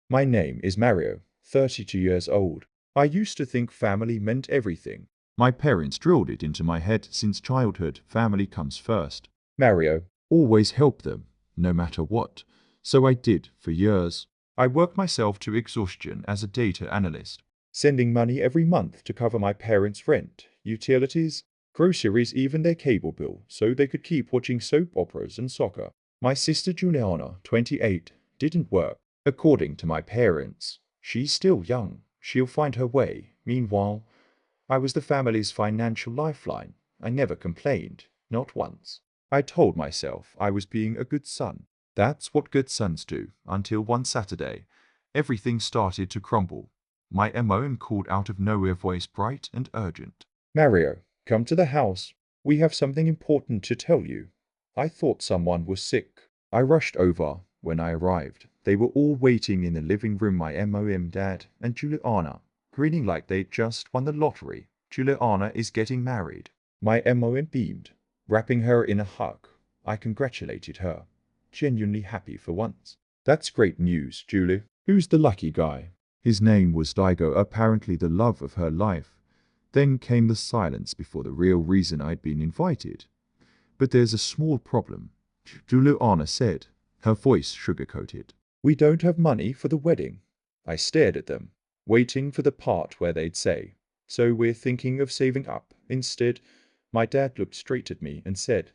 My name is Mario, 32 years old. I used to think family meant everything. My parents drilled it into my head since childhood, family comes first. Mario, Always help them, no matter what. So I did, for years. I worked myself to exhaustion as a data analyst. sending money every month to cover my parents' rent, utilities, groceries, even their cable bill, so they could keep watching soap operas and soccer. My sister Juliana, 28, didn't work. According to my parents, she's still young. She'll find her way. Meanwhile, I was the family's financial lifeline. I never complained, not once. I told myself I was being a good son. That's what good sons do, until one Saturday, everything started to crumble. My MOM called out of nowhere, voice bright and urgent. Mario, come to the house. We have something important to tell you. I thought someone was sick. I rushed over. When I arrived, they were all waiting in the living room, my MOM dad and Juliana, grinning like they'd just won the lottery. Juliana is getting married. My MOM beamed, wrapping her in a hug. I congratulated her, genuinely happy for once. That's great news, Julie. Who's the lucky guy? His name was Daigo, apparently the love of her life. Then came the silence before the real reason I'd been invited. But there's a small problem, Juliana said, her voice sugar-coated. We don't have money for the wedding. I stared at them, waiting for the part where they'd say, so we're thinking of saving up. Instead, my dad looked straight at me and said,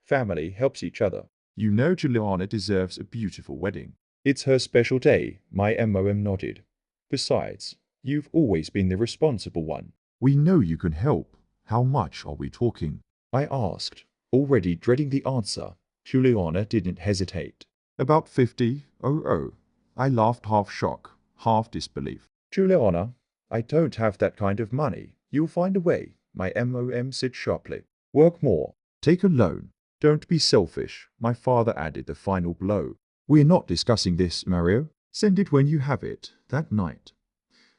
family helps each other. You know Juliana deserves a beautiful wedding. It's her special day, my MOM nodded. Besides, you've always been the responsible one. We know you can help. How much are we talking? I asked, already dreading the answer. Juliana didn't hesitate. About 50. Oh. I laughed, half shock, half disbelief. Juliana, I don't have that kind of money. You'll find a way, my MOM said sharply. Work more. Take a loan. Don't be selfish, my father added the final blow. We're not discussing this, Mario. Send it when you have it. That night,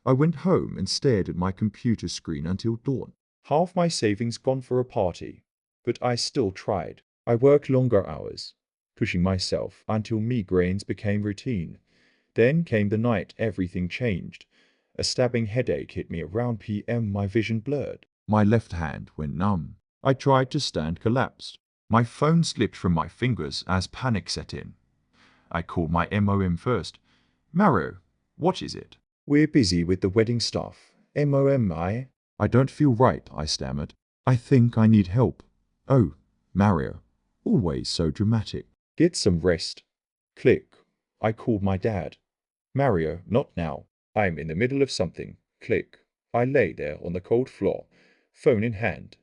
I went home and stared at my computer screen until dawn. Half my savings gone for a party. But I still tried. I worked longer hours, pushing myself until migraines became routine. Then came the night everything changed. A stabbing headache hit me around PM, my vision blurred. My left hand went numb. I tried to stand, collapsed. My phone slipped from my fingers as panic set in. I called my MOM first. Mario, what is it? We're busy with the wedding stuff. MOM, I don't feel right, I stammered. I think I need help. Oh, Mario, always so dramatic. Get some rest. Click. I called my dad. Mario, not now. I'm in the middle of something. Click. I lay there on the cold floor, phone in hand,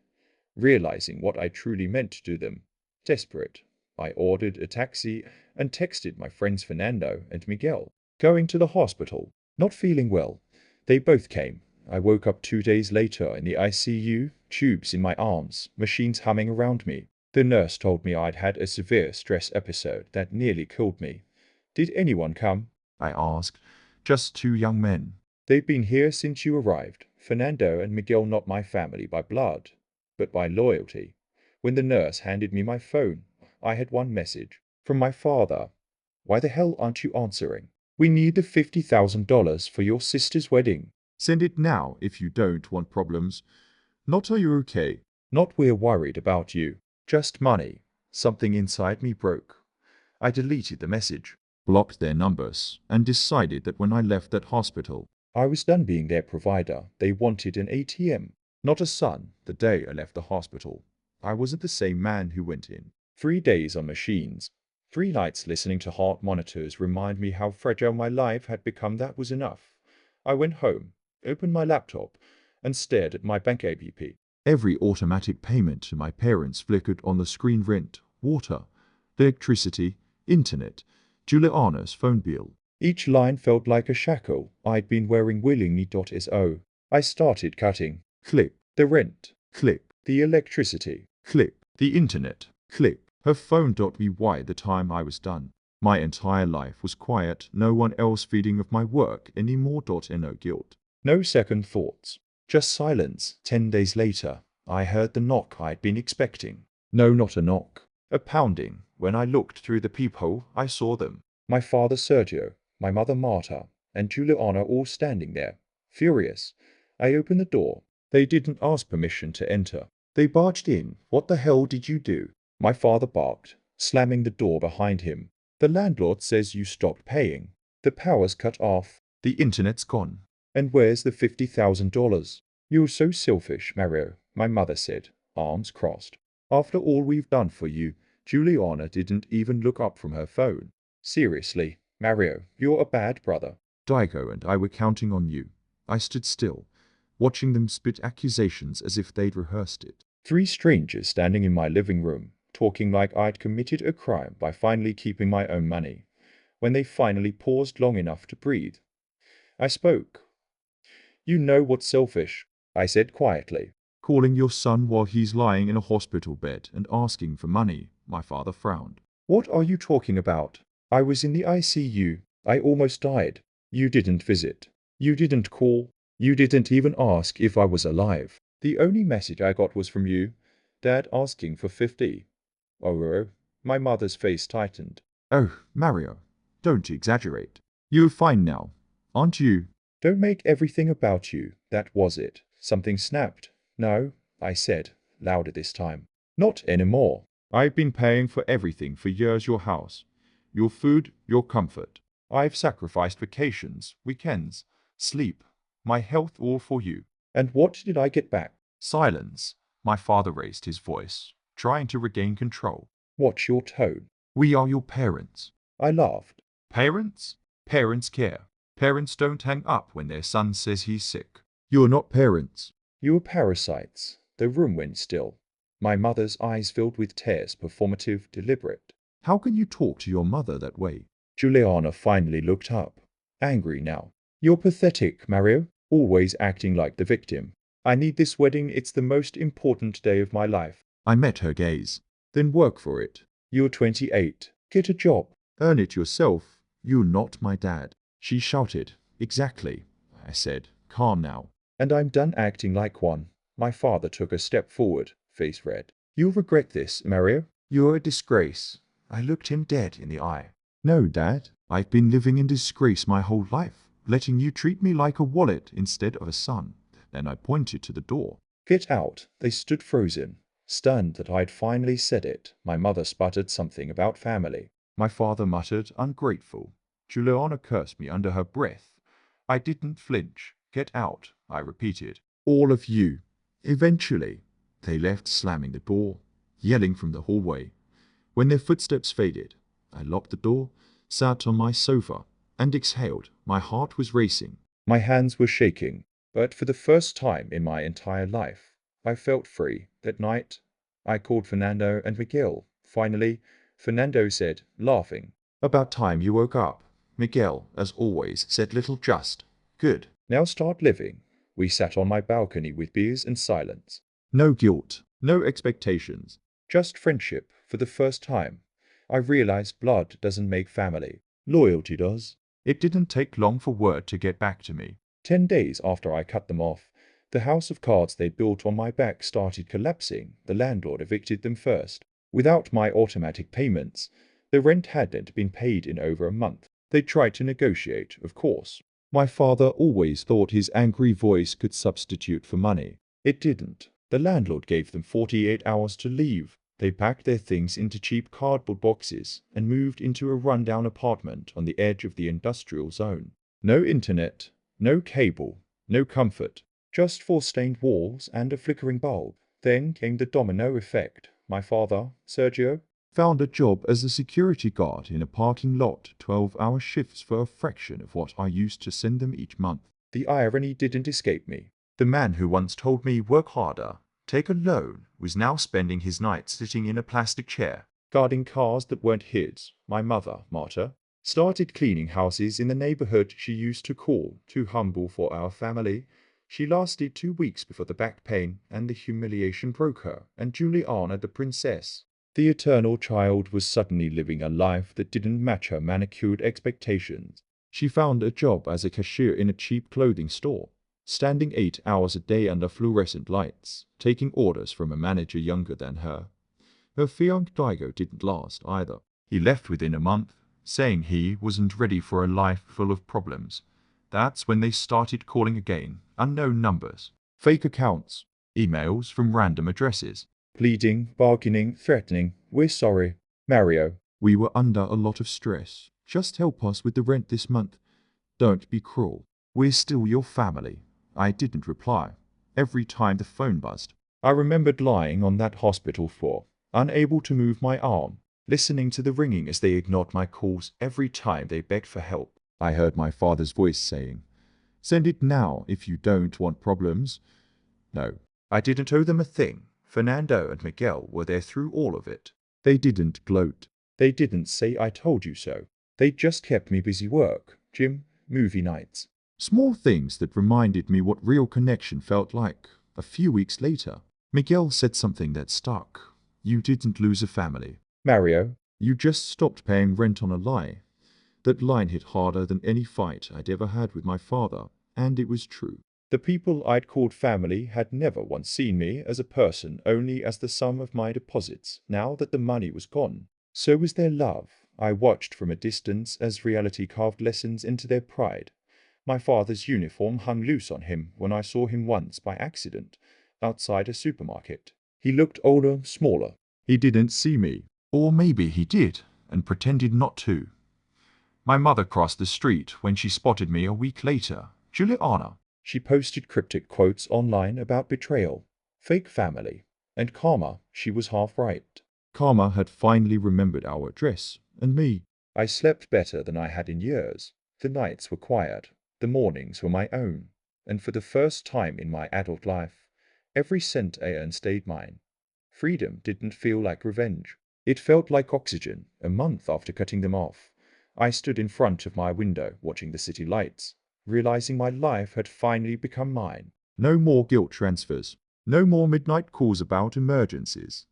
realizing what I truly meant to them. Desperate, I ordered a taxi and texted my friends Fernando and Miguel. Going to the hospital. Not feeling well. They both came. I woke up 2 days later in the ICU, tubes in my arms, machines humming around me. The nurse told me I'd had a severe stress episode that nearly killed me. Did anyone come? I asked. Just 2 young men. They've been here since you arrived. Fernando and Miguel, not my family by blood, but by loyalty. When the nurse handed me my phone, I had one message. From my father. Why the hell aren't you answering? We need the $50,000 for your sister's wedding. Send it now if you don't want problems. Not are you okay? Not we're worried about you. Just money. Something inside me broke. I deleted the message. Blocked their numbers, and decided that when I left that hospital, I was done being their provider. They wanted an ATM, not a son. The day I left the hospital, I wasn't the same man who went in. 3 days on machines. 3 nights listening to heart monitors remind me how fragile my life had become. That was enough. I went home, opened my laptop, and stared at my bank app. Every automatic payment to my parents flickered on the screen: rent, water, electricity, internet, Juliana's phone bill. Each line felt like a shackle I'd been wearing willingly. So I started cutting. Click. The rent. Click. The electricity. Click. The internet. Click. Her phone. By the time I was done, my entire life was quiet, no one else feeding of my work anymore. No guilt. No second thoughts. Just silence. 10 days later, I heard the knock I'd been expecting. No, not a knock. A pounding. When I looked through the peephole, I saw them. My father Sergio, my mother Marta, and Juliana all standing there, furious. I opened the door. They didn't ask permission to enter. They barged in. What the hell did you do? My father barked, slamming the door behind him. The landlord says you stopped paying. The power's cut off. The internet's gone. And where's the $50,000? You're so selfish, Mario, my mother said, arms crossed. After all we've done for you, Juliana didn't even look up from her phone. Seriously, Mario, you're a bad brother. Daigo and I were counting on you. I stood still, watching them spit accusations as if they'd rehearsed it. 3 strangers standing in my living room, talking like I'd committed a crime by finally keeping my own money. When they finally paused long enough to breathe, I spoke. You know what's selfish, I said quietly. Calling your son while he's lying in a hospital bed and asking for money, my father frowned. What are you talking about? I was in the ICU. I almost died. You didn't visit. You didn't call. You didn't even ask if I was alive. The only message I got was from you, Dad asking for 50. Oh, my mother's face tightened. Oh, Mario, don't exaggerate. You're fine now, aren't you? Don't make everything about you. That was it. Something snapped. No, I said, louder this time. Not anymore. I've been paying for everything for years, your house, your food, your comfort. I've sacrificed vacations, weekends, sleep, my health all for you. And what did I get back? Silence. My father raised his voice, trying to regain control. Watch your tone. We are your parents. I laughed. Parents? Parents care. Parents don't hang up when their son says he's sick. You're not parents. You were parasites. The room went still. My mother's eyes filled with tears, performative, deliberate. How can you talk to your mother that way? Juliana finally looked up, angry now. You're pathetic, Mario, always acting like the victim. I need this wedding, it's the most important day of my life. I met her gaze. Then work for it. You're 28. Get a job. Earn it yourself. You're not my dad. She shouted. Exactly, I said, calm now. And I'm done acting like one. My father took a step forward, face red. You'll regret this, Mario. You're a disgrace. I looked him dead in the eye. No, Dad. I've been living in disgrace my whole life, letting you treat me like a wallet instead of a son. Then I pointed to the door. Get out. They stood frozen, stunned that I'd finally said it. My mother sputtered something about family. My father muttered, ungrateful. Juliana cursed me under her breath. I didn't flinch. Get out, I repeated. All of you. Eventually, they left, slamming the door, yelling from the hallway. When their footsteps faded, I locked the door, sat on my sofa, and exhaled. My heart was racing. My hands were shaking, but for the first time in my entire life, I felt free. That night, I called Fernando and Miguel. Finally, Fernando said, laughing, About time you woke up. Miguel, as always, said little just. Good. Now start living. We sat on my balcony with beers and silence. No guilt, no expectations. Just friendship for the first time. I realized blood doesn't make family. Loyalty does. It didn't take long for word to get back to me. 10 days after I cut them off, the house of cards they built on my back started collapsing. The landlord evicted them first. Without my automatic payments, the rent hadn't been paid in over a month. They tried to negotiate, of course. My father always thought his angry voice could substitute for money. It didn't. The landlord gave them 48 hours to leave. They packed their things into cheap cardboard boxes and moved into a rundown apartment on the edge of the industrial zone. No internet, no cable, no comfort, just 4 stained walls and a flickering bulb. Then came the domino effect. My father, Sergio, found a job as a security guard in a parking lot, 12-hour shifts for a fraction of what I used to send them each month. The irony didn't escape me. The man who once told me work harder, take a loan, was now spending his nights sitting in a plastic chair, guarding cars that weren't his. My mother, Marta, started cleaning houses in the neighborhood she used to call too humble for our family. She lasted 2 weeks before the back pain and the humiliation broke her, and Juliana, the princess, the eternal child, was suddenly living a life that didn't match her manicured expectations. She found a job as a cashier in a cheap clothing store, standing 8 hours a day under fluorescent lights, taking orders from a manager younger than her. Her fiancé Daigo didn't last either. He left within a month, saying he wasn't ready for a life full of problems. That's when they started calling again, unknown numbers, fake accounts, emails from random addresses. Pleading, bargaining, threatening. We're sorry. Mario. We were under a lot of stress. Just help us with the rent this month. Don't be cruel. We're still your family. I didn't reply. Every time the phone buzzed, I remembered lying on that hospital floor, unable to move my arm, listening to the ringing as they ignored my calls every time they begged for help. I heard my father's voice saying, "Send it now if you don't want problems." No, I didn't owe them a thing. Fernando and Miguel were there through all of it. they didn't gloat. They didn't say I told you so. They just kept me busy work, gym, movie nights. Small things that reminded me what real connection felt like. A few weeks later, Miguel said something that stuck. You didn't lose a family. Mario. You just stopped paying rent on a lie. That line hit harder than any fight I'd ever had with my father, and it was true. The people I'd called family had never once seen me as a person, only as the sum of my deposits. Now that the money was gone, so was their love. I watched from a distance as reality carved lessons into their pride. My father's uniform hung loose on him when I saw him once by accident outside a supermarket. He looked older, smaller. He didn't see me. Or maybe he did, and pretended not to. My mother crossed the street when she spotted me a week later. Juliana. She posted cryptic quotes online about betrayal, fake family, and karma. She was half right. Karma had finally remembered our address, and me. I slept better than I had in years. The nights were quiet. The mornings were my own. And for the first time in my adult life, every cent I earned stayed mine. Freedom didn't feel like revenge. It felt like oxygen. A month after cutting them off, I stood in front of my window watching the city lights, realizing my life had finally become mine. No more guilt transfers. No more midnight calls about emergencies.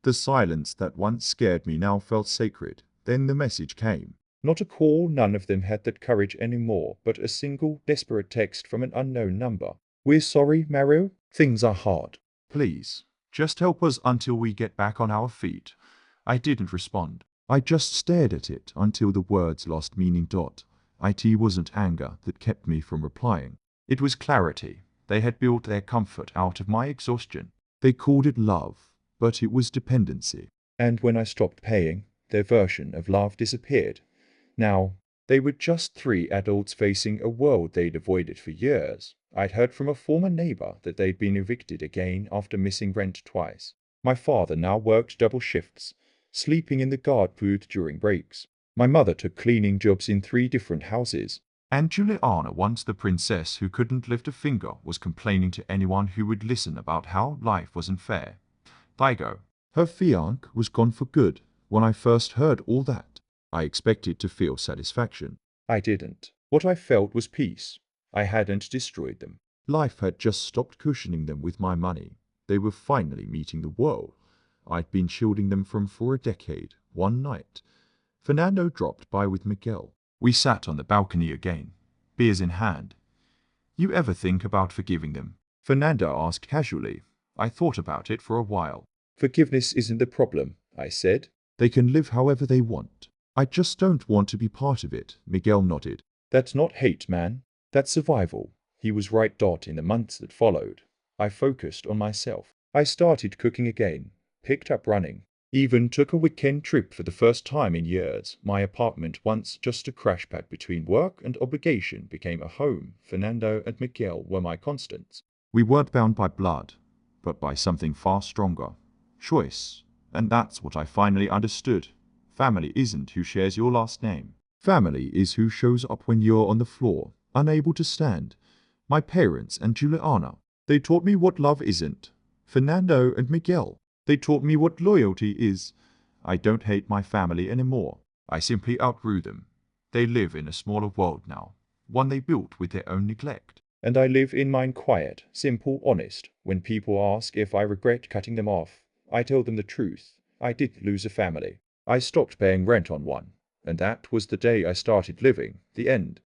The silence that once scared me now felt sacred. Then the message came. Not a call, none of them had that courage anymore, but a single, desperate text from an unknown number. We're sorry, Mario. Things are hard. Please, just help us until we get back on our feet. I didn't respond. I just stared at it until the words lost meaning. It wasn't anger that kept me from replying. It was clarity. They had built their comfort out of my exhaustion. They called it love, but it was dependency. And when I stopped paying, their version of love disappeared. Now, they were just three adults facing a world they'd avoided for years. I'd heard from a former neighbor that they'd been evicted again after missing rent twice. My father now worked double shifts, sleeping in the guard booth during breaks. My mother took cleaning jobs in 3 different houses. And Juliana, once the princess who couldn't lift a finger, was complaining to anyone who would listen about how life wasn't fair. Daigo. Her fiancé was gone for good. When I first heard all that, I expected to feel satisfaction. I didn't. What I felt was peace. I hadn't destroyed them. Life had just stopped cushioning them with my money. They were finally meeting the world I'd been shielding them from for a decade. One night, Fernando dropped by with Miguel. We sat on the balcony again, beers in hand. You ever think about forgiving them? Fernando asked casually. I thought about it for a while. Forgiveness isn't the problem, I said. They can live however they want. I just don't want to be part of it. Miguel nodded. That's not hate, man. That's survival. He was right. In the months that followed, I focused on myself. I started cooking again, picked up running, even took a weekend trip for the first time in years. My apartment, once just a crash pad between work and obligation, became a home. Fernando and Miguel were my constants. We weren't bound by blood, but by something far stronger. Choice. And that's what I finally understood. Family isn't who shares your last name. Family is who shows up when you're on the floor, unable to stand. My parents and Juliana, they taught me what love isn't. Fernando and Miguel, they taught me what loyalty is. I don't hate my family anymore. I simply outgrew them. They live in a smaller world now, one they built with their own neglect. And I live in mine quiet, simple, honest. When people ask if I regret cutting them off, I tell them the truth. I did lose a family. I stopped paying rent on one. And that was the day I started living. The end.